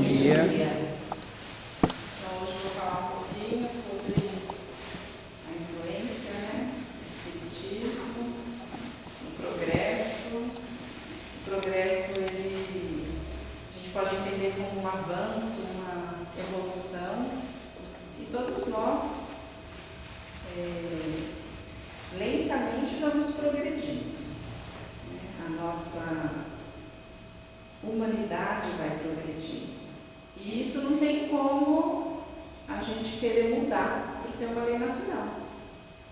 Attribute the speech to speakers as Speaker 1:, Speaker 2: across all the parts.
Speaker 1: dia.
Speaker 2: Então, hoje eu vou falar um pouquinho sobre a influência, do espiritismo, o progresso. O progresso, a gente pode entender como um avanço, uma evolução, e todos nós lentamente vamos progredindo. A nossa humanidade vai progredindo. E isso não tem como a gente querer mudar, porque é uma lei natural.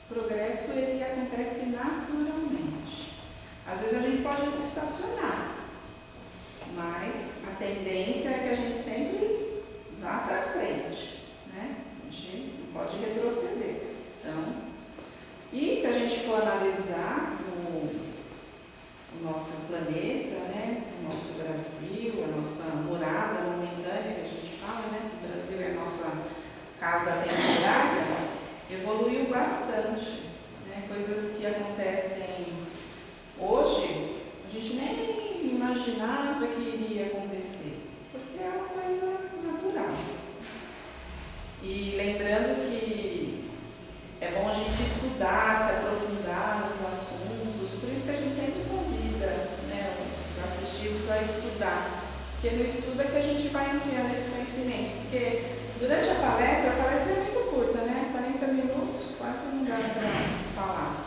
Speaker 2: O progresso, ele acontece naturalmente. Às vezes a gente pode estacionar, mas a tendência é que a gente sempre vá para frente, A gente não pode retroceder. Então, e se a gente for analisar o nosso planeta, o nosso Brasil, a nossa morada momentânea, que a gente fala, o Brasil é a nossa casa temporária, evoluiu bastante. Coisas que acontecem hoje, a gente nem imaginava que iria acontecer, porque é uma coisa natural. E lembrando que é bom a gente estudar, se aprofundar nos assuntos, por isso que a gente sempre convida os assistidos a estudar, porque no estudo é que a gente vai ampliando esse conhecimento, porque durante a palestra é muito curta, 40 minutos, quase não dá para falar.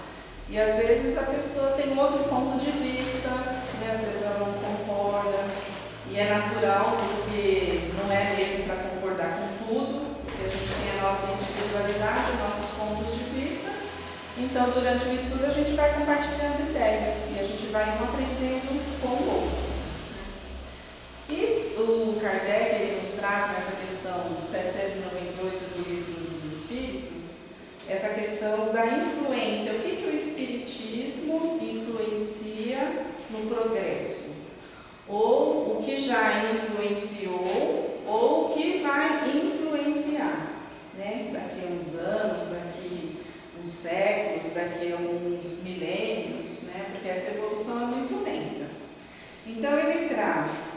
Speaker 2: E às vezes a pessoa tem outro ponto de vista, às vezes ela não concorda, e é natural, porque não é mesmo para concordar com tudo, porque a gente tem a nossa individualidade, nossos pontos de vista. Então, durante o estudo, a gente vai compartilhando ideias e a gente vai aprendendo com o outro. E o Kardec, ele nos traz nessa questão 798 do Livro dos Espíritos, essa questão da influência. O que o Espiritismo influencia no progresso? Ou o que já influenciou, ou o que vai influenciar, daqui a uns anos, daqui a uns séculos, daqui a uns milênios, porque essa evolução é muito lenta. Então ele traz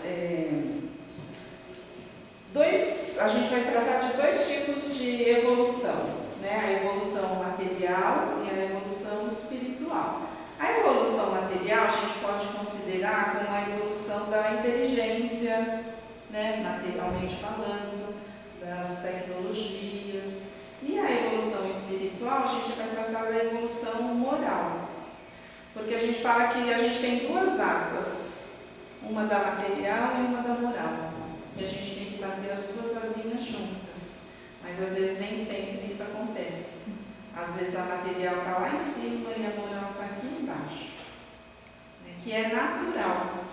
Speaker 2: a gente vai tratar de dois tipos de evolução, a evolução material e a evolução espiritual. A evolução material a gente pode considerar como a evolução da inteligência, materialmente falando, das tecnologias. E a evolução espiritual a gente vai tratar da evolução moral. Porque a gente fala que a gente tem duas asas, uma da material e uma da moral. E a gente tem que bater as duas asinhas juntas. Mas às vezes nem sempre isso acontece. Às vezes a material está lá em cima e a moral está aqui embaixo. Que é natural.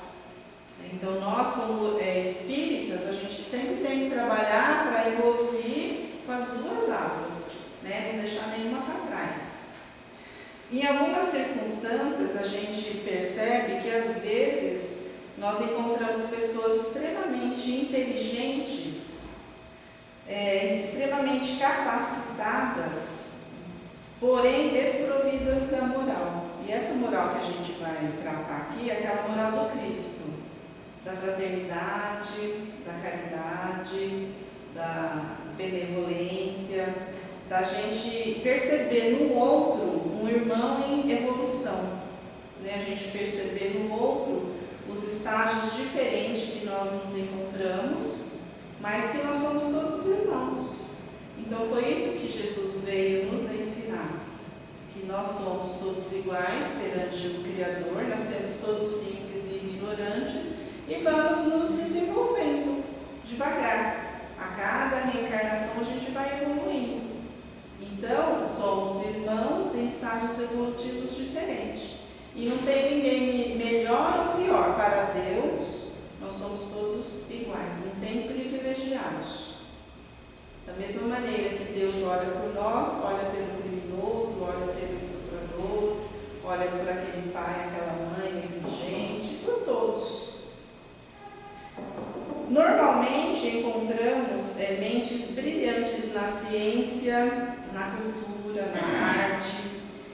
Speaker 2: Então nós, como espíritas, a gente sempre tem que trabalhar para evoluir com as duas asas, não deixar nenhuma para trás. Em algumas circunstâncias, a gente percebe que às vezes nós encontramos pessoas extremamente inteligentes, extremamente capacitadas, porém desprovidas da moral. E essa moral que a gente vai tratar aqui é aquela moral do Cristo, da fraternidade, da caridade, da benevolência, da gente perceber no outro um irmão em evolução, a gente perceber no outro os estágios diferentes que nós nos encontramos, mas que nós somos todos irmãos. Então foi isso que Jesus veio nos ensinar, que nós somos todos iguais perante o Criador, nascemos todos simples e ignorantes e vamos nos desenvolvendo devagar. A cada reencarnação a gente vai evoluindo. Então, somos irmãos em estágios evolutivos diferentes. E não tem ninguém melhor ou pior. Para Deus, nós somos todos iguais, não tem privilegiados. Da mesma maneira que Deus olha por nós, olha pelo criminoso, olha pelo estuprador, olha por aquele pai, aquela mãe negligente, por todos. Normalmente encontramos mentes brilhantes na ciência, na cultura, na arte,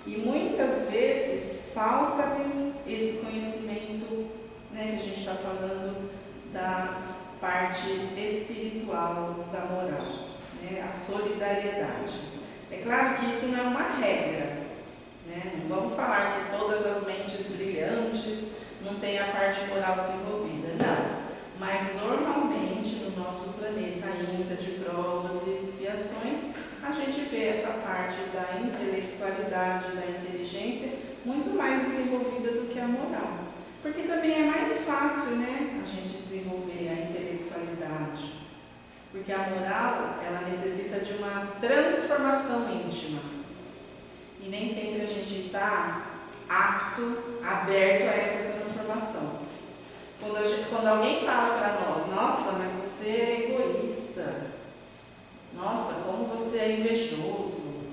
Speaker 2: e muitas vezes falta-lhes esse conhecimento, que a gente está falando da parte a solidariedade. É claro que isso não é uma regra, né? Não vamos falar que todas as mentes brilhantes não têm a parte moral desenvolvida, não. Mas normalmente no nosso planeta ainda de provas e expiações, a gente vê essa parte da intelectualidade, da inteligência muito mais desenvolvida do que a moral. Porque também é mais fácil, né, a gente desenvolver a intelectualidade. Porque a moral, ela necessita de uma transformação íntima. E nem sempre a gente está apto, aberto a essa transformação. Quando alguém fala para nós, nossa, mas você é egoísta, nossa, como você é invejoso,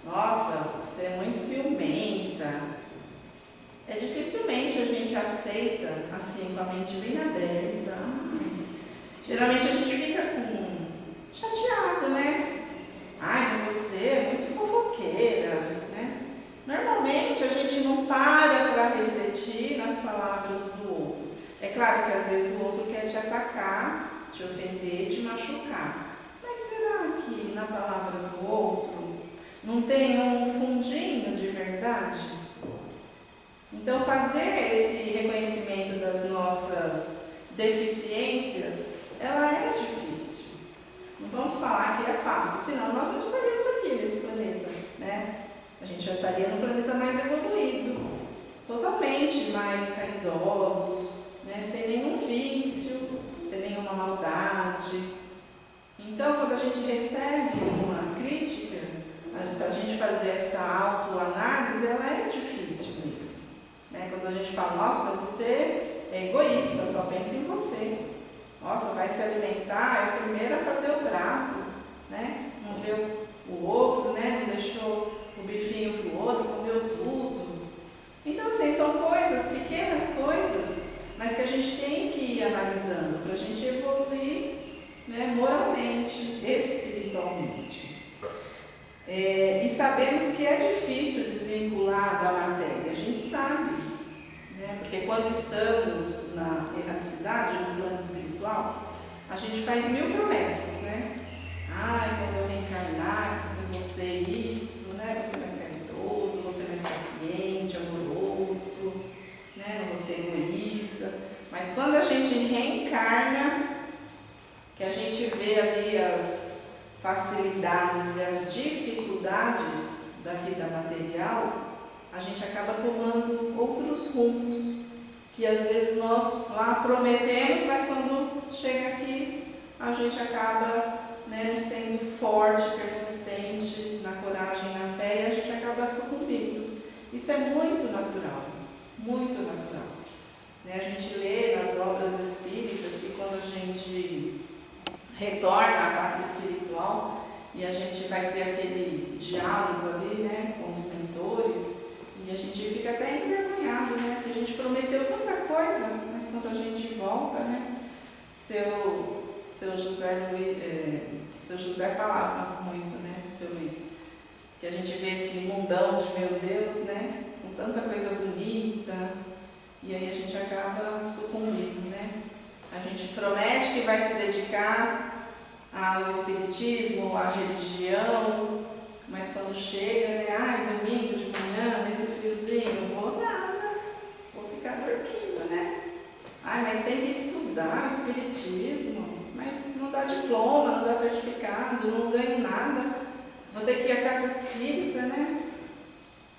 Speaker 2: nossa, você é muito ciumenta, dificilmente a gente aceita assim, com a mente bem aberta. Geralmente a gente fica chateado, né? Ai, mas você é muito fofoqueira, né? Normalmente a gente não para refletir nas palavras do outro. É claro que às vezes o outro quer te atacar, te ofender, te machucar. Mas será que na palavra do outro não tem um fundinho de verdade? Então fazer esse reconhecimento das nossas deficiências, ela é difícil. Não vamos falar que é fácil, senão nós não estaríamos aqui nesse planeta, né? A gente já estaria num planeta mais evoluído, totalmente mais caridosos, né? Sem nenhum vício, sem nenhuma maldade. Então, quando a gente recebe uma crítica, para a gente fazer essa autoanálise, ela é difícil mesmo. Né? Quando a gente fala, nossa, mas você é egoísta, só pensa em você. Nossa, vai se alimentar, é o primeiro a fazer o prato, né? Não vê o outro, né? Não deixou o bifinho para o outro, comeu tudo. Então, assim, são coisas, pequenas coisas, mas que a gente tem que ir analisando para a gente evoluir, né, moralmente, espiritualmente. E sabemos que é difícil desvincular da matéria, a gente sabe, né? Porque quando estamos na erraticidade, no plano espiritual, a gente faz 1000 promessas, né? Ai, quando eu reencarnar, eu vou ser isso, né? Vou ser mais caridoso, vou ser mais paciente, amoroso, né? Não vou ser egoísta. Mas quando a gente reencarna, que a gente vê ali as facilidades e as dificuldades da vida material, a gente acaba tomando outros rumos, que às vezes nós lá prometemos, mas quando chega aqui, a gente acaba, né, não sendo forte, persistente na coragem, na fé, e a gente acaba sucumbindo. Isso é muito natural, muito natural. Né? A gente lê nas obras espíritas que quando a gente retorna à pátria espiritual e a gente vai ter aquele diálogo ali, né, com os mentores, e a gente fica até envergonhado, né, porque a gente prometeu tanta coisa, mas quando a gente volta, né, seu José falava muito, né, seu Luiz, que a gente vê esse mundão de meu Deus, né, com tanta coisa bonita, e aí a gente acaba sucumbindo, né. A gente promete que vai se dedicar ao espiritismo, à religião, mas quando chega, né, ai, domingo de manhã, nesse friozinho, não vou nada, vou ficar dormindo, né? Ai, mas tem que estudar o espiritismo, mas não dá diploma, não dá certificado, não ganho nada, vou ter que ir à casa espírita, né?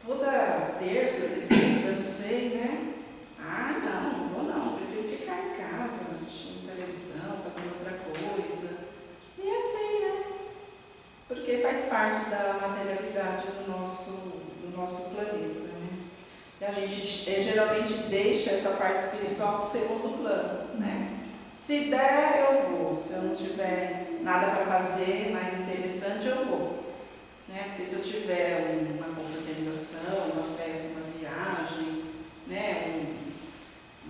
Speaker 2: Toda terça, segunda, não sei, né? Ah, não vou não, prefiro ficar em casa, assistindo televisão, fazendo outra coisa. E assim, né? Porque faz parte da materialidade do nosso planeta, né? E a gente geralmente deixa essa parte espiritual para o segundo plano, né? Se der, eu vou. Se eu não tiver nada para fazer mais interessante, eu vou. Né? Porque se eu tiver uma confraternização, uma festa, uma viagem, né?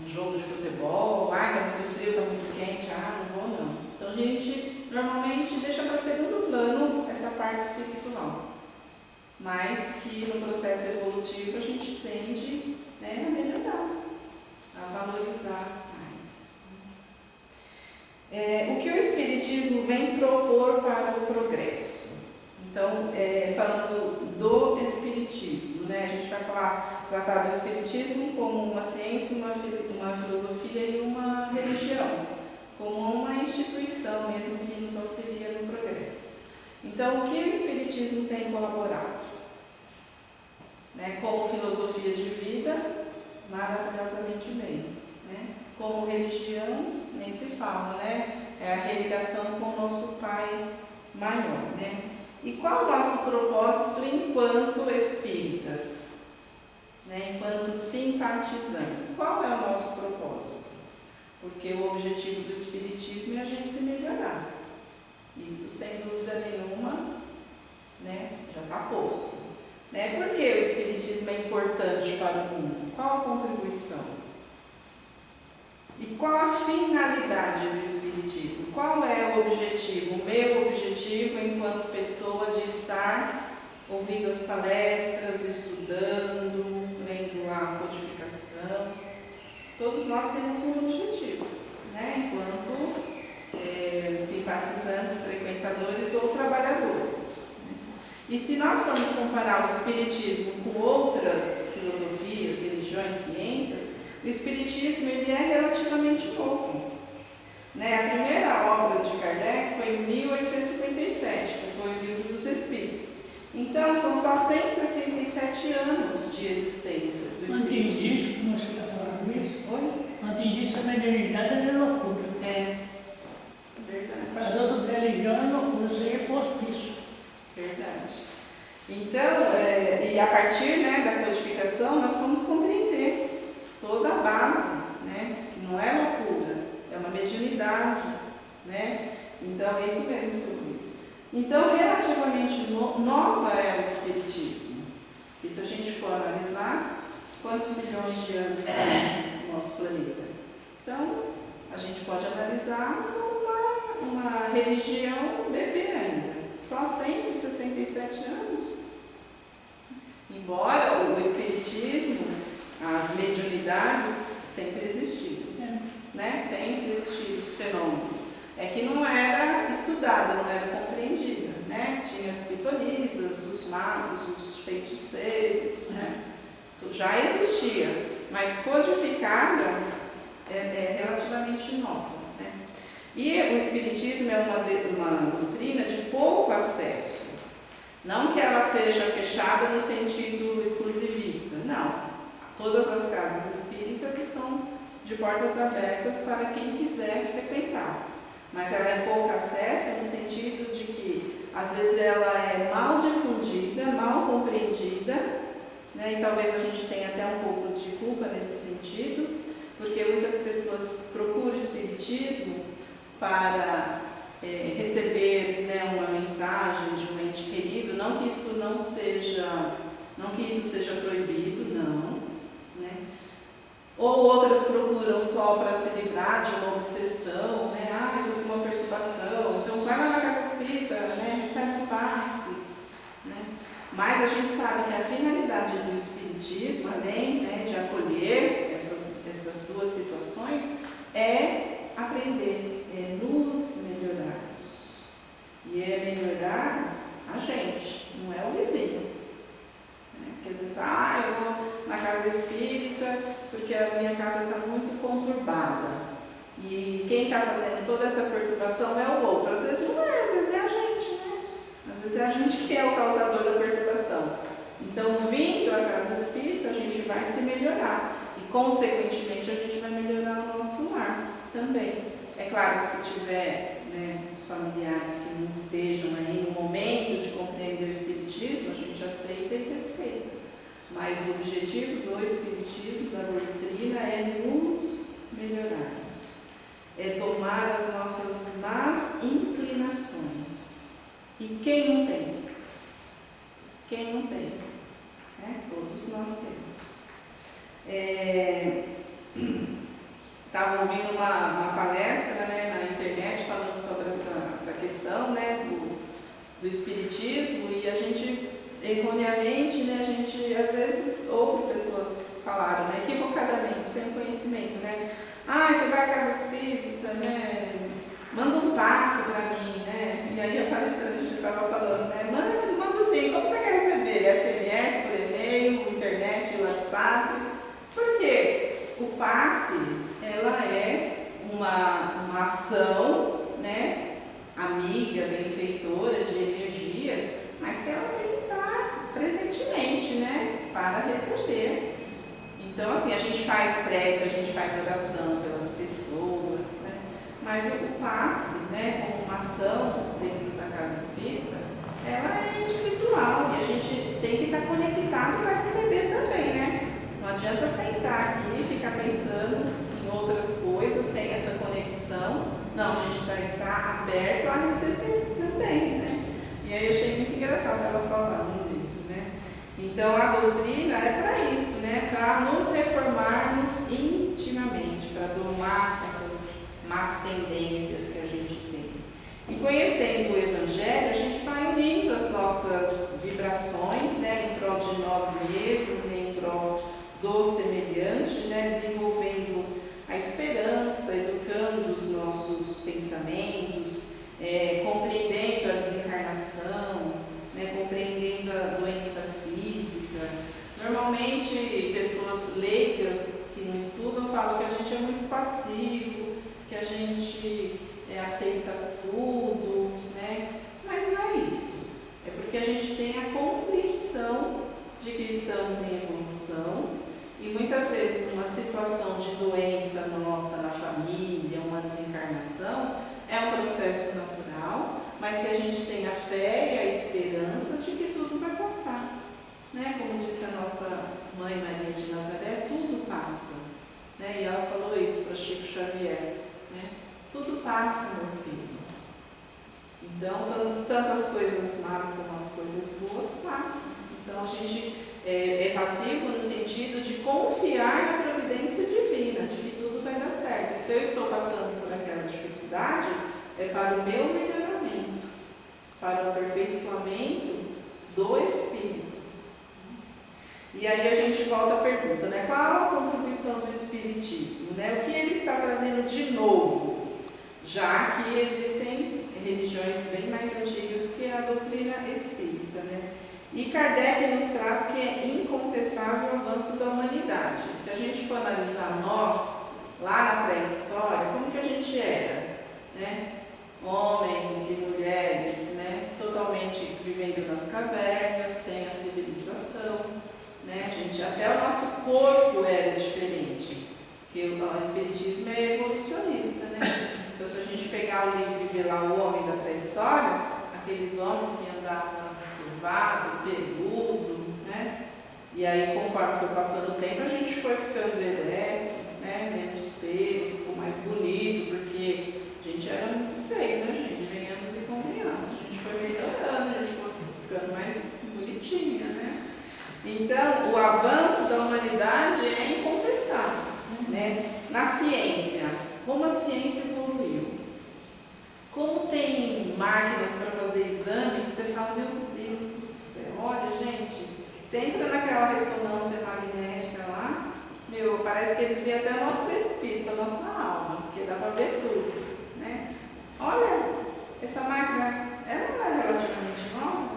Speaker 2: Um jogo de futebol, ai, tá muito frio, tá muito quente, não vou não. Então a gente normalmente deixa para segundo plano essa parte espiritual, mas que no processo evolutivo a gente tende, né, a melhorar, a valorizar mais. O que o Espírito Espiritismo vem propor para o progresso? Então, falando do Espiritismo, né? A gente vai tratar do Espiritismo como uma ciência, uma filosofia e uma religião, como uma instituição mesmo que nos auxilia no progresso. Então, o que o Espiritismo tem colaborado? Né? Como filosofia de vida, maravilhosamente bem. Né? Como religião, nem se fala, né? É a religação com o nosso Pai maior, né? E qual o nosso propósito enquanto espíritas? Né? Enquanto simpatizantes? Qual é o nosso propósito? Porque o objetivo do Espiritismo é a gente se melhorar. Isso, sem dúvida nenhuma, né? Já está posto. Né? Por que o Espiritismo é importante para o mundo? Qual a contribuição? E qual a finalidade do Espiritismo? Qual é o objetivo? O meu objetivo enquanto pessoa de estar ouvindo as palestras, estudando, lendo a codificação. Todos nós temos um objetivo, né? Enquanto simpatizantes, frequentadores ou trabalhadores. E se nós formos comparar o Espiritismo com outras filosofias, religiões, ciências, o Espiritismo ele é relativamente novo. Né? A primeira obra de Kardec foi em 1857, que foi o Livro dos Espíritos. Então, são só 167 anos de existência do Espiritismo.
Speaker 1: Antes disso, como você está falando isso?
Speaker 2: Oi?
Speaker 1: Antes disso, a mediunidade era loucura.
Speaker 2: É, verdade.
Speaker 1: Para as outras religiões é loucura, isso aí é postiço.
Speaker 2: Verdade. Então, e a partir, né, da codificação, nós vamos compreender toda a base, né, que não é loucura, é uma mediunidade, né? Então, é isso mesmo, seu Luiz. Então, relativamente nova é o Espiritismo. E se a gente for analisar, quantos milhões de anos tem o nosso planeta? Então, a gente pode analisar uma religião bebê ainda. Só 167 anos. Embora o Espiritismo, as mediunidades sempre existiram, né? Sempre existiram os fenômenos. É que não era estudada, não era compreendida, né? Tinha as pitonisas, os magos, os feiticeiros, né? Já existia, mas codificada é relativamente nova, né? E o Espiritismo é uma doutrina de pouco acesso. Não que ela seja fechada no sentido exclusivista, não. Todas as casas espíritas estão de portas abertas para quem quiser frequentar. Mas ela é pouco acesso no sentido de que, às vezes, ela é mal difundida, mal compreendida, né? E talvez a gente tenha até um pouco de culpa nesse sentido, porque muitas pessoas procuram o Espiritismo para receber, né, uma mensagem de um ente querido, não que isso seja proibido, não, né? Ou outras procuram só para se livrar de uma obsessão, né? Eu estou com uma perturbação, então vai lá na casa espírita, né? Recebe um passe, né? Mas a gente sabe que a finalidade do Espiritismo, além, né, de acolher essas duas situações, é aprender, é nos melhorarmos. E é melhorar a gente, não é o vizinho. Né? Porque às vezes, eu vou na casa espírita porque a minha casa está muito conturbada. E quem está fazendo toda essa perturbação é o outro. Às vezes não é, às vezes é a gente, né? Às vezes é a gente que é o causador da perturbação. Então, vindo à casa espírita, a gente vai se melhorar. E, consequentemente, a gente vai melhorar o nosso lar também. É claro que se tiver, né, os familiares que não estejam aí no momento de compreender o Espiritismo, a gente aceita e respeita. Mas o objetivo do Espiritismo, da doutrina, é nos melhorarmos. É domar as nossas más inclinações. E quem não tem? Quem não tem? Todos nós temos. Estava ouvindo uma palestra, né, na internet falando sobre essa questão, né, do Espiritismo, e a gente, erroneamente, né, a gente às vezes ouve pessoas falarem, né, equivocadamente, sem conhecimento, né? Você vai à casa espírita, né? Manda um passe para mim, né? E aí a palestrante estava falando, né? Manda sim, como você quer receber? SMS, por e-mail, internet, WhatsApp? Por quê? O passe, ela é uma ação, né? Amiga, benfeitora de energias, mas que ela tem que estar presentemente, né? Para receber. Então, assim, a gente faz prece, a gente faz oração pelas pessoas, né? Mas o passe, né, como uma ação dentro da casa espírita, ela é individual e a gente tem que estar conectado para receber também, né? Não adianta sentar aqui e ficar pensando em outras coisas sem essa conexão. Não, a gente vai estar aberto a receber também, né? E aí eu achei muito engraçado ela falando disso, né? Então a doutrina é para isso, né? Para nos reformarmos intimamente, para domar essas más tendências que a gente tem. E conhecendo o Evangelho, a gente vai unindo as nossas vibrações, né? Em prol de nós mesmos, em prol do semelhante, né? Desenvolvendo a esperança, educando os nossos pensamentos, compreendendo a desencarnação, né, compreendendo a doença física. Normalmente, pessoas leigas que não estudam falam que a gente é muito passivo, que a gente aceita tudo, né? Mas não é isso. É porque a gente tem a compreensão de que estamos em evolução e muitas vezes uma situação de doença nossa na família, uma desencarnação, é um processo natural, mas que a gente tem a fé e a esperança de que tudo vai passar. Né? Como disse a nossa mãe Maria de Nazaré, tudo passa. Né? E ela falou isso para Chico Xavier. Né? Tudo passa, meu filho. Então, tanto as coisas más como as coisas boas passam. Então, a gente é passivo no sentido de confiar na providência divina, de que tudo vai dar certo. E se eu estou passando por aquela dificuldade, é para o meu melhoramento, para o aperfeiçoamento do Espírito. E aí a gente volta à pergunta, né? Qual a contribuição do Espiritismo? Né? O que ele está trazendo de novo? Já que existem religiões bem mais antigas que a doutrina espírita, né? E Kardec nos traz que é incontestável o avanço da humanidade. Se a gente for analisar nós, lá na pré-história, como que a gente era? Né? Homens e mulheres, né? Totalmente vivendo nas cavernas, sem a civilização. Né? Até o nosso corpo era diferente, porque o Espiritismo é evolucionista. Né? Então, se a gente pegar o livro e ver lá o homem da pré-história, aqueles homens que andavam curvado, peludo, né? E aí, conforme foi passando o tempo, a gente foi ficando ereto, né? Menos pelo, ficou mais bonito, porque a gente era muito feio, né, gente? Venhamos e convenhamos. A gente foi melhorando, a gente foi ficando mais bonitinha, né? Então, o avanço da humanidade é incontestável, né? Na ciência, como a ciência evoluiu? Como tem máquinas para fazer exame que você fala, meu Deus do céu, olha, gente, você entra naquela ressonância magnética lá, parece que eles veem até o nosso espírito, a nossa alma, porque dá para ver tudo, né? Olha, essa máquina, ela é relativamente nova,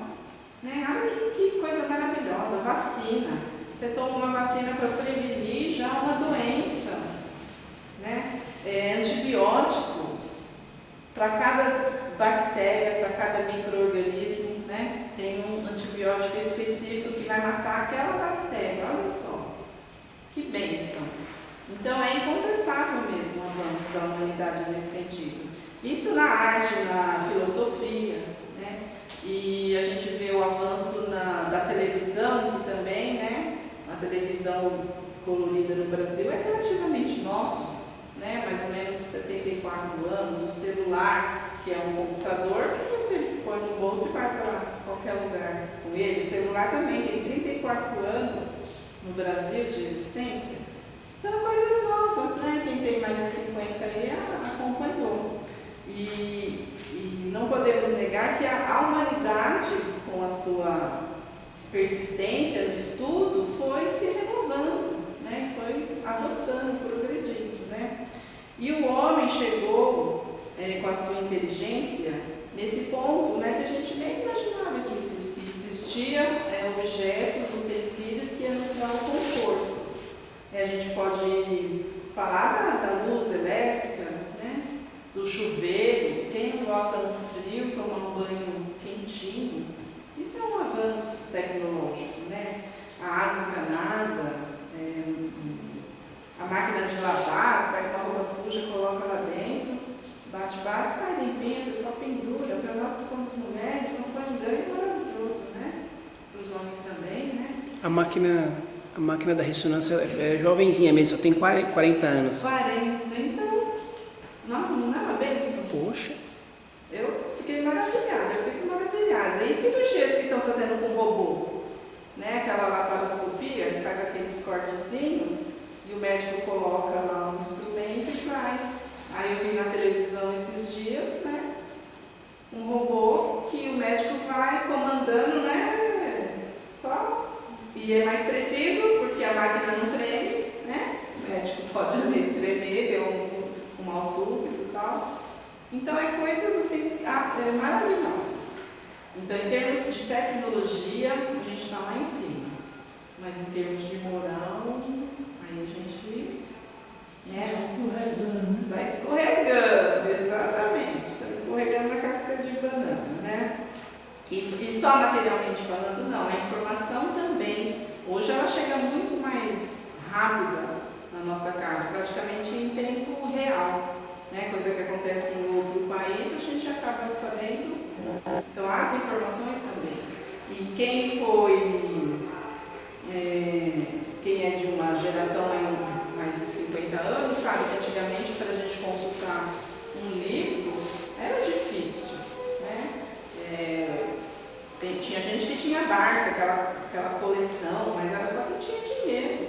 Speaker 2: né? Olha que coisa maravilhosa, vacina. Você toma uma vacina para prevenir já uma doença, né? Antibiótico. Para cada bactéria, para cada micro-organismo, né, tem um antibiótico específico que vai matar aquela bactéria. Olha só, que bênção. Então é incontestável mesmo o avanço da humanidade nesse sentido. Isso na arte, na filosofia, né? E a gente vê o avanço da televisão, que também, né, a televisão colorida no Brasil é relativamente nova. Né, mais ou menos 74 anos, o celular, que é um computador, que você põe no bolso e vai para qualquer lugar com ele. O celular também tem 34 anos no Brasil de existência. Então, coisas novas, né? Quem tem mais de 50 aí acompanhou. E não podemos negar que a humanidade, com a sua persistência no estudo, foi se renovando, né? Foi avançando, progredindo. Né? E o homem chegou, com com a sua inteligência nesse ponto, né, que a gente nem imaginava que existia objetos, utensílios que anunciavam conforto. A gente pode falar da luz elétrica, né, do chuveiro, quem não gosta no frio tomar um banho quentinho. Isso é um avanço tecnológico, né? A água encanada, a máquina de lavar, você pega uma roupa suja, coloca lá dentro, bate, sai limpinha, você só pendura. Para nós que somos mulheres, é um ganho maravilhoso, né? Para os homens também, né?
Speaker 3: A máquina da ressonância é jovenzinha mesmo, só tem 40 anos.
Speaker 2: 40, então, não é uma bênção?
Speaker 3: Poxa.
Speaker 2: Eu fiquei maravilhada, eu fico maravilhada. E cirurgias que estão fazendo com robô? Né? Aquela laparoscopia, que faz aqueles cortezinhos, e o médico coloca lá um instrumento e vai. Aí eu vi na televisão esses dias, né? Um robô que o médico vai comandando, né? Só. E é mais preciso, porque a máquina não treme, né? O médico pode ali tremer, deu um mal súbito e tal. Então é coisas assim maravilhosas. Então em termos de tecnologia, a gente está lá em cima. Mas em termos de moral, aí a gente vai escorregando, exatamente. Está escorregando na casca de banana, né? E só materialmente falando, não. A informação também, hoje ela chega muito mais rápida na nossa casa, praticamente em tempo real. Né? Coisa que acontece em outro país, a gente acaba sabendo. Então, as informações também. E quem é de uma geração aí, mais de 50 anos, sabe que antigamente, para a gente consultar um livro, era difícil. Né? Tinha gente que tinha Barça, aquela coleção, mas era só quem tinha dinheiro.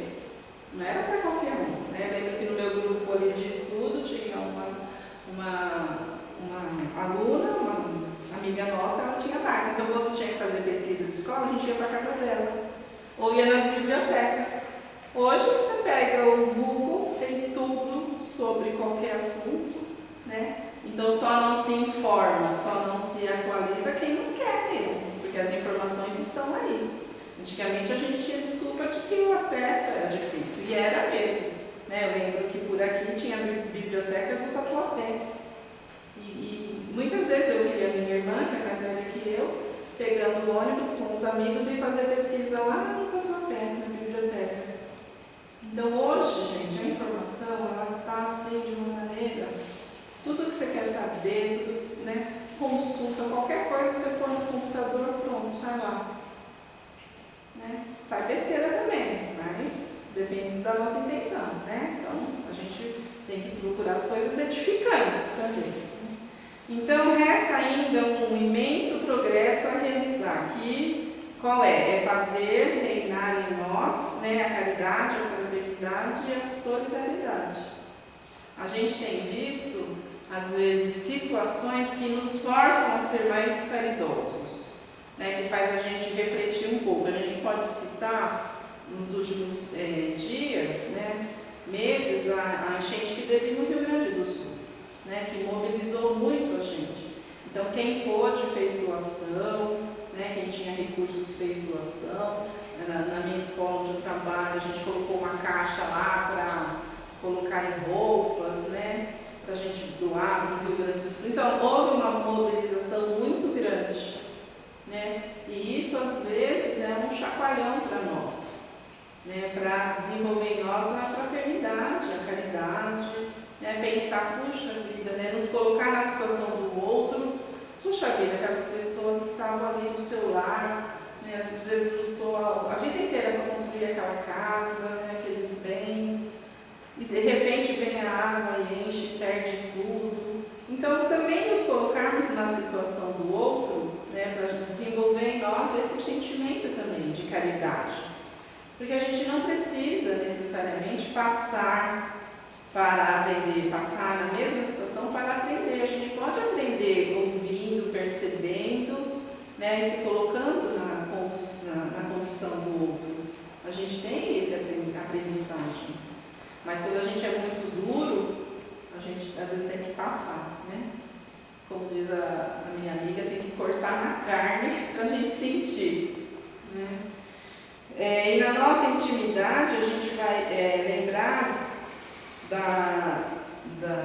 Speaker 2: Não era para qualquer um. Né? Lembro que no meu grupo ali de estudo tinha uma aluna, uma amiga nossa, ela tinha Barça. Então, quando tinha que fazer pesquisa de escola, a gente ia para a casa dela. Ou ia nas bibliotecas. Hoje você pega o Google, tem tudo sobre qualquer assunto. Né? Então, só não se informa, só não se atualiza quem não quer mesmo, porque as informações estão aí. Antigamente a gente tinha desculpa de que o acesso era difícil, e era mesmo. Né? Eu lembro que por aqui tinha a biblioteca do Tatuapé. E muitas vezes eu via a minha irmã, que é mais velha que eu, pegando o ônibus com os amigos e fazer pesquisa lá no Tatuapé, na biblioteca. Então hoje, gente, a informação está assim de uma maneira, tudo que você quer saber, tudo, né? Consulta, qualquer coisa que você põe no computador, pronto, sai lá. Né? Sai besteira também, mas depende da nossa intenção, né? Então, a gente tem que procurar as coisas edificantes também. Então, resta ainda um imenso progresso a realizar, que qual é? É fazer reinar em nós, né, a caridade, a fraternidade e a solidariedade. A gente tem visto, às vezes, situações que nos forçam a ser mais caridosos. Né, que faz a gente refletir um pouco. A gente pode citar, nos últimos dias, né, meses, a enchente que teve no Rio Grande do Sul, né, que mobilizou muito a gente. Então, quem pôde fez doação, né, quem tinha recursos fez doação. Na minha escola onde eu trabalho, a gente colocou uma caixa lá para colocar em roupas, né, para a gente doar no Rio Grande do Sul. Então, houve uma mobilização muito grande. Né? E isso, às vezes, é um chacoalhão para nós, né? Para desenvolver em nós a fraternidade, a caridade, né? Pensar, puxa vida, né? Nos colocar na situação do outro. Puxa vida, aquelas pessoas estavam ali no seu lar, né? Às vezes lutou a vida inteira para construir aquela casa, né? Aqueles bens, e de repente vem a água e enche, perde tudo. Então, também nos colocarmos na situação do outro, né, para desenvolver em nós esse sentimento também de caridade. Porque a gente não precisa necessariamente passar para aprender, passar na mesma situação para aprender. A gente pode aprender ouvindo, percebendo, né, e se colocando na condição do outro. A gente tem esse aprendizagem. Mas quando a gente é muito duro, a gente às vezes tem que passar, né? nossa intimidade, a gente vai lembrar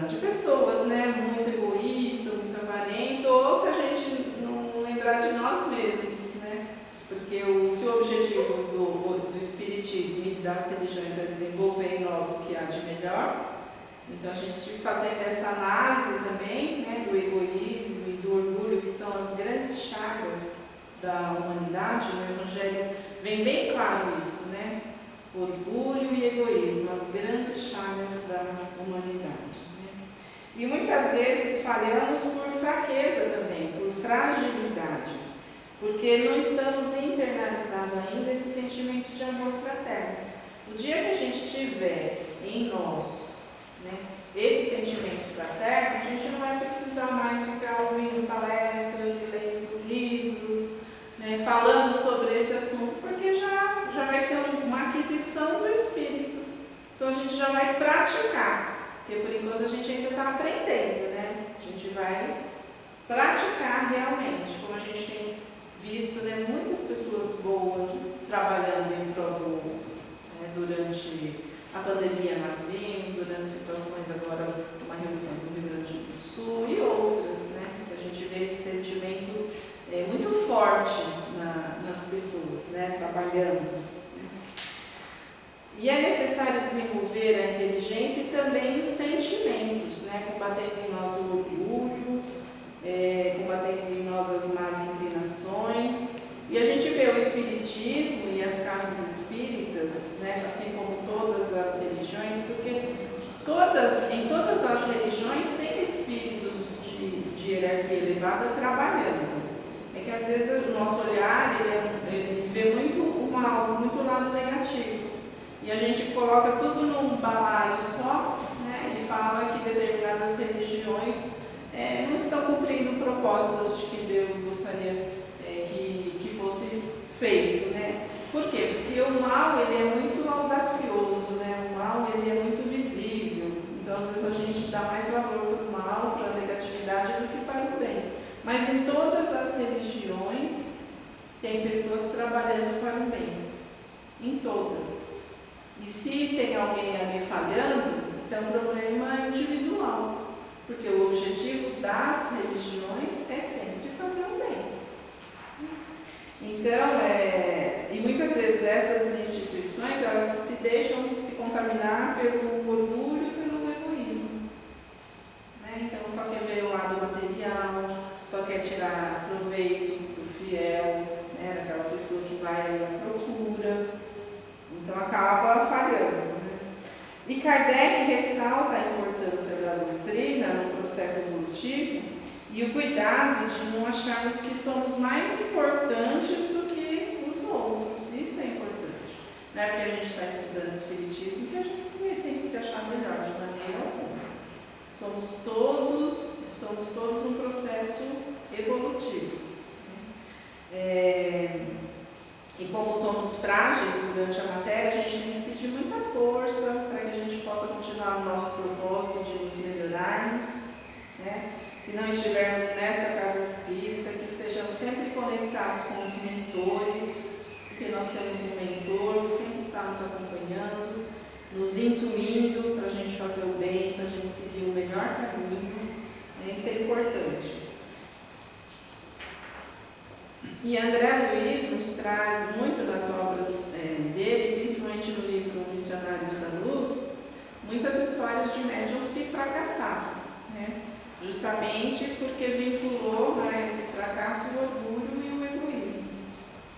Speaker 2: de pessoas, né, muito egoístas, muito avarentas, ou se a gente não lembrar de nós mesmos, né? Porque se o objetivo do Espiritismo e das religiões é desenvolver em nós o que há de melhor, então a gente fazendo essa análise também, né, do egoísmo e do orgulho, que são as grandes chagas da humanidade, no Evangelho vem bem claro isso, né? Orgulho e egoísmo, as grandes chagas da humanidade. Né? E muitas vezes falhamos por fraqueza também, por fragilidade, porque não estamos internalizados ainda esse sentimento de amor fraterno. O dia que a gente tiver em nós, né, esse sentimento fraterno, a gente não vai precisar mais ficar ouvindo palestras e lendo livros, né, falando sobre esse assunto, porque já vai ser uma aquisição do Espírito. Então a gente já vai praticar, porque por enquanto a gente ainda está aprendendo, né? A gente vai praticar realmente, como a gente tem visto, né, muitas pessoas boas trabalhando em prol do outro, né, durante a pandemia nós vimos, durante situações agora, uma reunião do Rio Grande do Sul e outras, né, que a gente vê esse sentimento muito forte nas pessoas, né, trabalhando. E é necessário desenvolver a inteligência e também os sentimentos, né, combatendo em nós o orgulho, combatendo em nós as más inclinações. E a gente vê o Espiritismo e as casas espíritas, né, assim como todas as religiões, porque em todas as religiões tem espíritos de hierarquia elevada trabalhando. É que às vezes o nosso olhar ele vê muito o mal, muito o lado negativo. E a gente coloca tudo num balaio só, né, e fala que determinadas religiões não estão cumprindo o propósito de que Deus gostaria que fosse feito, né? Por quê? Porque o mal ele é muito audacioso, né? O mal ele é muito visível. Então às vezes a gente dá mais valor para o mal, para a negatividade do que para o bem. Mas em todas as religiões tem pessoas trabalhando para o bem. Em todas. E se tem alguém ali falhando, isso é um problema individual. Porque o objetivo das religiões é sempre fazer o bem. Então, e muitas vezes essas instituições, elas se deixam se contaminar pelo orgulho e pelo egoísmo. Né? Então, só quer ver o lado material, só quer tirar proveito do fiel, né? Daquela pessoa que vai à procura. Então, acaba falhando. Né? E Kardec ressalta a importância da doutrina no processo evolutivo e o cuidado de não acharmos que somos mais importantes do que os outros. Isso é importante. Não é porque a gente está estudando Espiritismo que a gente tem que se achar melhor de maneira alguma. Estamos todos num processo evolutivo. E como somos frágeis durante a matéria, a gente tem que pedir muita força para que a gente possa continuar o nosso propósito de nos melhorarmos, né? Se não estivermos nesta casa espírita, que estejamos sempre conectados com os mentores, porque nós temos um mentor que sempre está nos acompanhando, nos intuindo para a gente fazer o bem, para a gente seguir o melhor caminho, né? Isso é importante. E André Luiz nos traz muito nas obras dele, principalmente no livro Missionários da Luz, muitas histórias de médiuns que fracassaram, né? Justamente porque vinculou, né, esse fracasso, o orgulho e o egoísmo.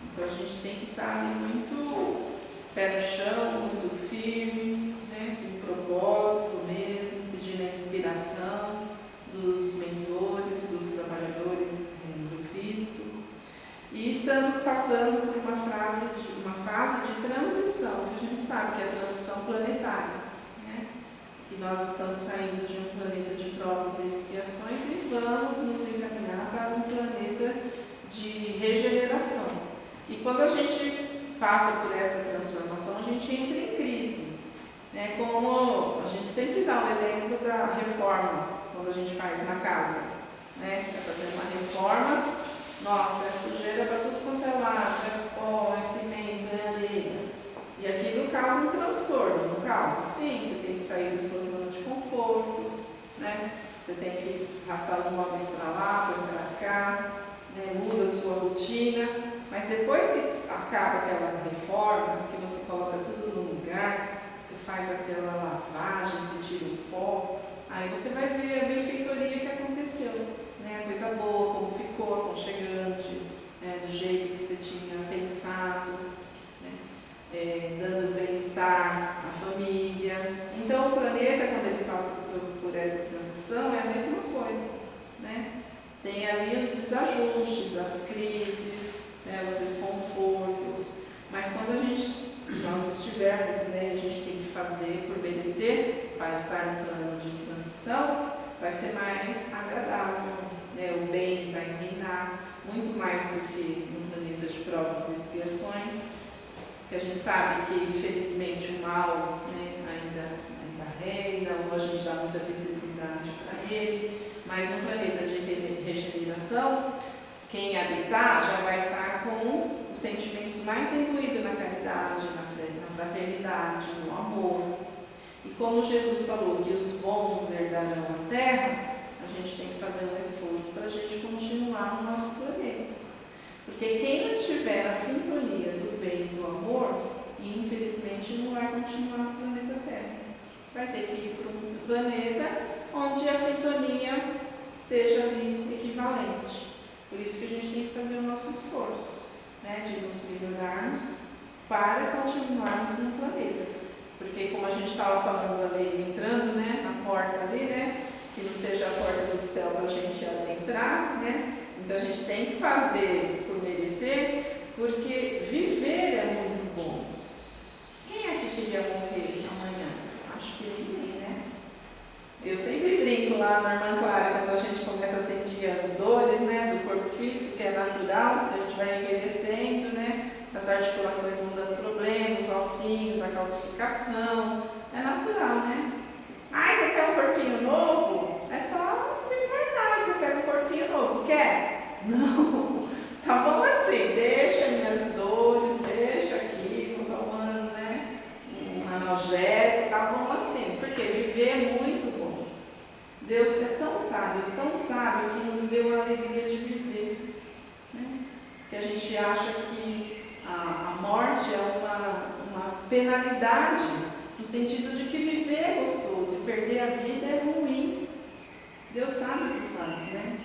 Speaker 2: Então a gente tem que estar ali muito pé no chão, muito firme, né, com propósito mesmo, pedindo a inspiração dos mentores, dos trabalhadores do Cristo. E estamos passando por uma fase de transição, que a gente sabe que é a transição planetária, né? Que nós estamos saindo de um planeta de provas e expiações e vamos nos encaminhar para um planeta de regeneração. E quando a gente passa por essa transformação, a gente entra em crise, né? Como a gente sempre dá o exemplo da reforma, quando a gente faz na casa, né? Está fazendo uma reforma. Nossa, é sujeira para tudo quanto é lado, é pó, é cimento, é areia. transtorno, não causa? Sim, você tem que sair da sua zona de conforto, né? Você tem que arrastar os móveis para lá, para cá, né? Muda a sua rotina, mas depois que acaba aquela reforma, que você coloca tudo no lugar, você faz aquela lavagem, você tira o pó, aí você vai ver a benfeitoria que aconteceu, né? A coisa boa, como ficou, aconchegante, né? Do jeito que você tinha pensado, né? Dando bem-estar à família. Então o planeta, quando ele passa por essa transição, é a mesma coisa, né? Tem ali os desajustes, as crises, né? Os desconfortos, mas quando nós estivermos, né, a gente tem que fazer por merecer para estar no plano de transição, vai ser mais agradável, né? O bem vai reinar muito mais do que no planeta de provas e expiações, que a gente sabe que infelizmente o mal, né, ainda reina, ou a gente dá muita visibilidade para ele, mas no planeta de regeneração, quem habitar já vai estar com os sentimentos mais incluídos na caridade, na fraternidade, no amor. E como Jesus falou que os bons herdarão a terra, a gente tem que fazer um esforço para a gente continuar no nosso planeta. Porque quem não estiver na sintonia do bem e do amor, infelizmente não vai continuar no planeta Terra. Vai ter que ir para um planeta onde a sintonia seja ali equivalente. Por isso que a gente tem que fazer o nosso esforço, né, de nos melhorarmos para continuarmos no planeta. Porque como a gente estava falando ali, entrando, né, na porta ali, né, que não seja a porta do céu para a gente adentrar, né? Então a gente tem que fazer por merecer, porque viver é muito bom. Quem é que queria morrer amanhã? Acho que ninguém, né? Eu sempre brinco lá na Irmã Clara, quando a gente começa a sentir as dores, né, do corpo físico, que é natural, a gente vai envelhecendo, né? As articulações vão dando problemas, os ossinhos, a calcificação. É natural, né? Ah, você quer um corpinho novo? É só desencarnar, você quer um corpinho novo. Quer? Não. Tá bom assim, deixa minhas dores, deixa aqui, vou tomando, né, um analgésico, tá bom assim. Porque viver é muito bom. Deus é tão sábio que nos deu a alegria de viver. Né? Que a gente acha que a morte é uma penalidade, no sentido de que viver é gostoso e perder a vida é ruim. Deus sabe o que faz, né?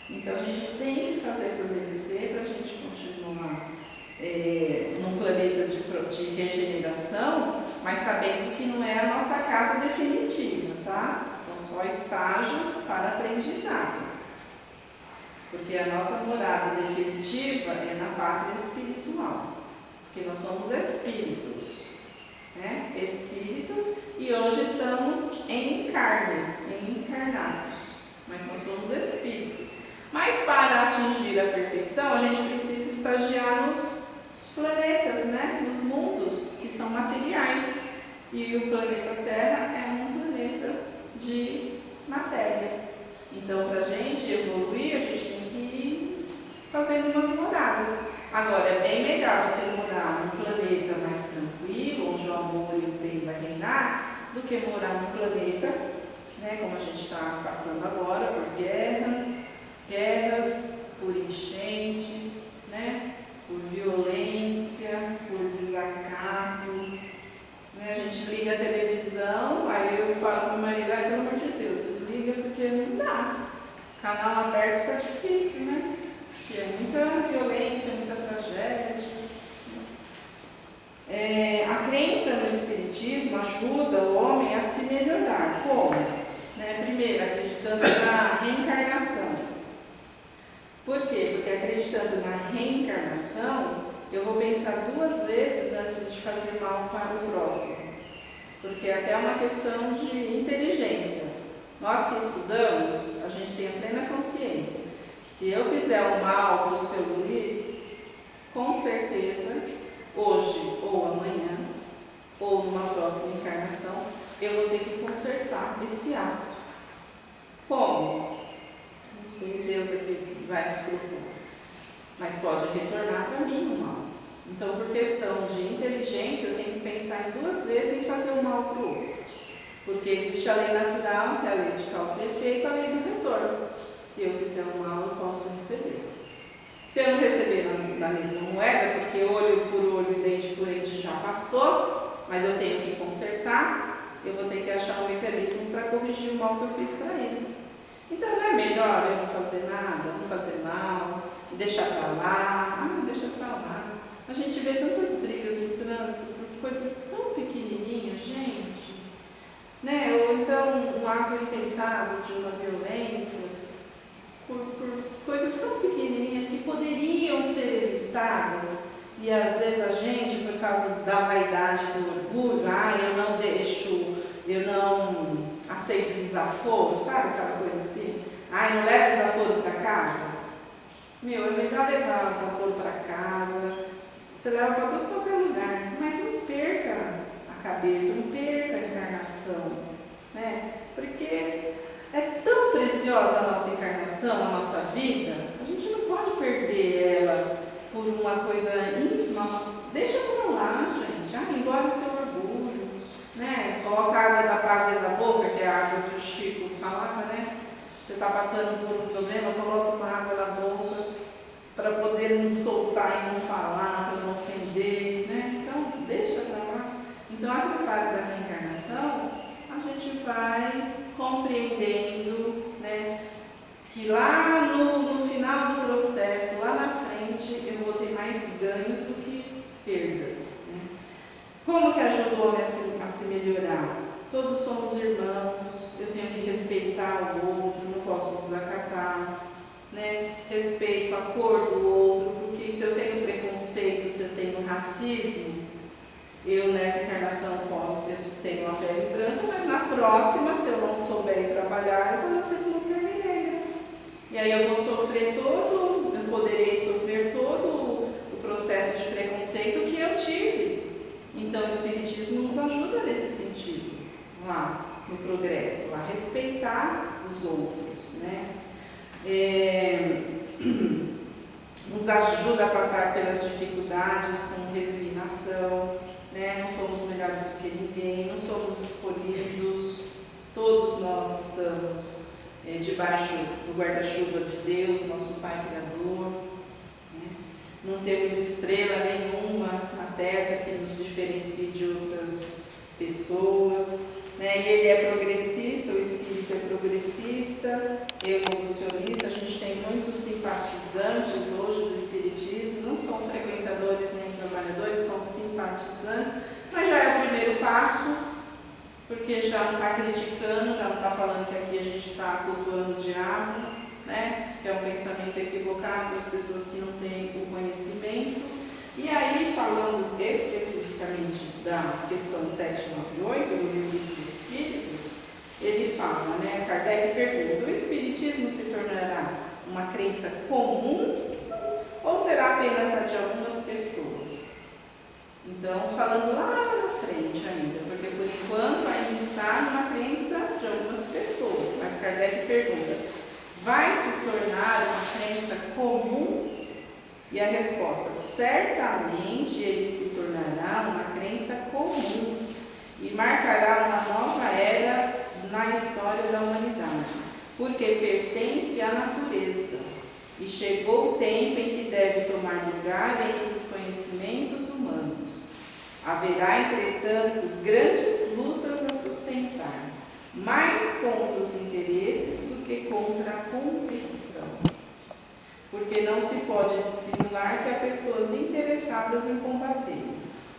Speaker 2: Então a gente tem que fazer por merecer para a gente continuar num planeta de regeneração, mas sabendo que não é a nossa casa definitiva, tá? São só estágios para aprendizado. Porque a nossa morada definitiva é na pátria espiritual. Porque nós somos espíritos, né? Espíritos, e hoje estamos em carne, encarnados. Mas nós somos espíritos. Mas para atingir a perfeição, a gente precisa estagiar nos planetas, né? Nos mundos que são materiais. E o planeta Terra é um planeta de matéria. Então, para a gente evoluir, a gente tem que ir fazendo umas moradas. Agora, é bem melhor você morar num planeta mais tranquilo, onde o amor e o bem vai reinar, do que morar num planeta, né, como a gente está passando agora, por guerras, por enchentes, né, por violência, por desacato. Né, a gente liga a televisão, aí eu falo para o meu marido, pelo amor de Deus, desliga porque não dá. Canal aberto está difícil, né? Porque é muita violência, muita tragédia. A crença no Espiritismo ajuda o homem a se melhorar. Como? Né? Primeiro, acreditando na reencarnação. Por quê? Porque acreditando na reencarnação, eu vou pensar 2 vezes antes de fazer mal para o próximo. Porque até é uma questão de inteligência. Nós que estudamos, a gente tem a plena consciência. Se eu fizer o mal para o seu Luiz, com certeza, hoje ou amanhã, ou numa próxima encarnação, eu vou ter que consertar esse ato. Como? Não sei, Deus é que vai nos propor. Mas pode retornar para mim o mal. Então, por questão de inteligência, eu tenho que pensar em 2 vezes em fazer o mal para o outro. Porque existe a lei natural, que é a lei de causa e efeito, a lei do retorno. Se eu fizer o mal, eu posso receber. Se eu não receber na mesma moeda, porque olho por olho, dente por dente já passou, mas eu tenho que consertar, eu vou ter que achar um mecanismo para corrigir o mal que eu fiz para ele. Então não é melhor eu não fazer nada, não fazer mal, e deixar para lá, deixa para lá. A gente vê tantas brigas no trânsito por coisas tão pequenininhas, gente, né? Ou então um ato impensado de uma violência, por coisas tão pequenininhas que poderiam ser evitadas, e às vezes a gente, por causa da vaidade, do orgulho, eu não deixo, eu não aceito desaforo, sabe aquela coisa assim? Não leva desaforo para casa? É melhor levar o desaforo para casa, você leva para todo qualquer lugar, mas não perca a cabeça, não perca a encarnação, né? Porque é tão preciosa a nossa encarnação, a nossa vida, a gente não pode perder ela por uma coisa ínfima. Deixa para lá, gente. Engole o seu orgulho, né? Coloca a água da paz dentro da boca, que é a água que o Chico falava, né? Você está passando por um problema, coloca uma água na boca para poder não soltar e não falar, para não ofender, né? Então, deixa para lá. Então, através da reencarnação, a gente vai compreendendo, né, que lá no final do processo, lá na frente, eu vou ter mais ganhos do que perdas. Né? Como que ajuda o homem a se melhorar? Todos somos irmãos, eu tenho que respeitar o outro, não posso desacatar, né? Respeito a cor do outro, porque se eu tenho preconceito, se eu tenho racismo, eu nessa encarnação eu tenho uma pele branca, mas na próxima, se eu não souber trabalhar, eu vou nascer com uma pele negra. E aí eu poderei sofrer todo o processo de preconceito que eu tive. Então o Espiritismo nos ajuda nesse sentido, lá no progresso, a respeitar os outros, né? Nos ajuda a passar pelas dificuldades com resignação, né? Não somos melhores do que ninguém, não somos escolhidos, todos nós estamos debaixo do guarda-chuva de Deus, nosso Pai Criador, né? Não temos estrela nenhuma na testa que nos diferencie de outras pessoas, né? E ele é progressista, o espírito é progressista, evolucionista. A gente tem muitos simpatizantes hoje do espiritismo, não são frequentadores nem trabalhadores, são simpatizantes, mas já é o primeiro passo, porque já não está criticando, já não está falando que aqui a gente está cultuando o diabo, né? Que é um pensamento equivocado das pessoas que não têm o conhecimento. E aí, falando especificamente da questão 798 do Livro dos Espíritos, ele fala, né? Kardec pergunta: o Espiritismo se tornará uma crença comum ou será apenas a de algumas pessoas? Então, falando lá na frente ainda, porque por enquanto ainda está numa crença de algumas pessoas, mas Kardec pergunta: vai se tornar uma crença comum? E a resposta: certamente ele se tornará uma crença comum e marcará uma nova era na história da humanidade, porque pertence à natureza e chegou o tempo em que deve tomar lugar entre os conhecimentos humanos. Haverá, entretanto, grandes lutas a sustentar, mais contra os interesses do que contra a competição. Porque não se pode dissimular que há pessoas interessadas em combater,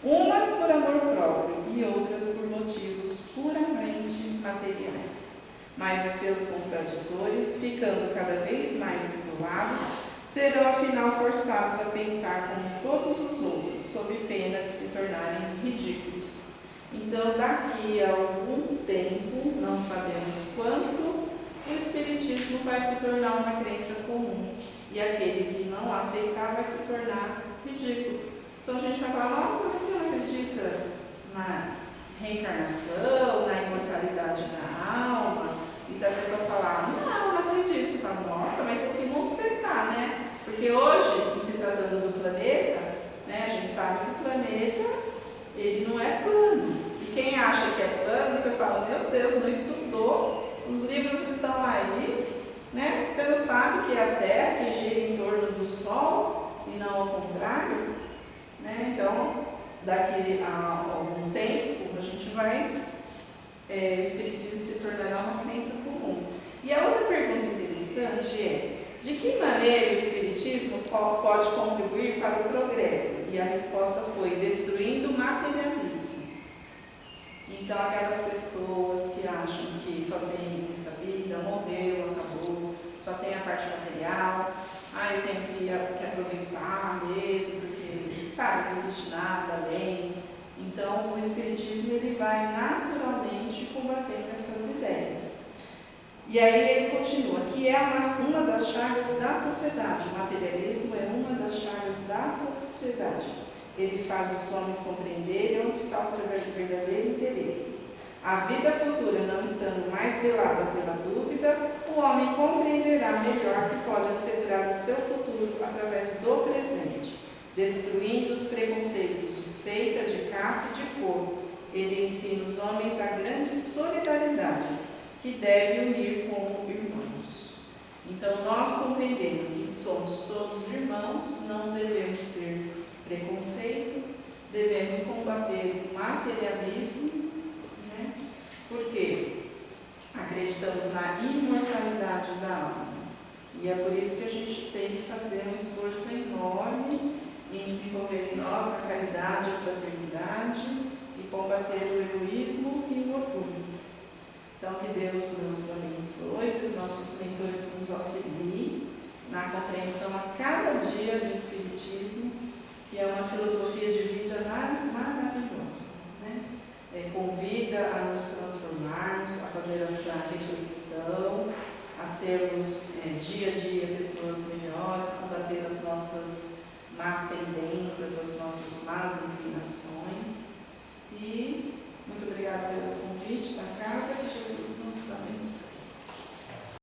Speaker 2: umas por amor próprio e outras por motivos puramente materiais. Mas os seus contraditores, ficando cada vez mais isolados, serão afinal forçados a pensar como todos os outros, sob pena de se tornarem ridículos. Então, daqui a algum tempo, não sabemos quanto, o Espiritismo vai se tornar uma crença comum. E aquele que não aceitar vai se tornar ridículo. Então a gente vai falar: nossa, mas você não acredita na reencarnação, na imortalidade da alma? E se a pessoa falar: não acredito, você fala: nossa, mas que mundo você está, né? Porque hoje, em se tratando do planeta, né, a gente sabe ele não é plano. E quem acha que é plano, você fala, meu Deus, não estudou, os livros estão aí, né? Você não sabe que é a Terra que gira em torno do Sol e não ao contrário? Né? Então, daqui a algum tempo, a gente vai, o Espiritismo se tornará uma crença comum. E a outra pergunta interessante é, de que maneira o Espiritismo pode contribuir para o progresso? E a resposta foi, destruindo o materialismo. Então, aquelas pessoas que acham que só tem essa vida, morreu, acabou, só tem a parte material, eu tenho que aproveitar mesmo, porque, sabe, não existe nada além. Então, o Espiritismo ele vai naturalmente combatendo essas ideias. E aí ele continua, que é uma das chagas da sociedade. O materialismo é uma das chagas da sociedade. Ele faz os homens compreenderem onde está o seu verdadeiro interesse. A vida futura não estando mais velada pela dúvida, o homem compreenderá melhor que pode assegurar o seu futuro através do presente, destruindo os preconceitos de seita, de caste e de cor. Ele ensina os homens a grande solidariedade, que deve unir como irmãos. Então, nós compreendendo que somos todos irmãos, não devemos ter preconceito, devemos combater o materialismo, né? Porque acreditamos na imortalidade da alma. E é por isso que a gente tem que fazer um esforço enorme em desenvolver em nós a caridade, a fraternidade e combater o egoísmo e o orgulho. Então, que Deus nos abençoe, que os nossos mentores nos auxiliem na compreensão a cada dia do Espiritismo, que é uma filosofia de vida maravilhosa, né? Convida a nos transformarmos, a fazer essa reflexão, a sermos dia a dia pessoas melhores, combater as nossas más tendências, as nossas más inclinações. E muito obrigada pelo convite da casa, que Jesus nos abençoe.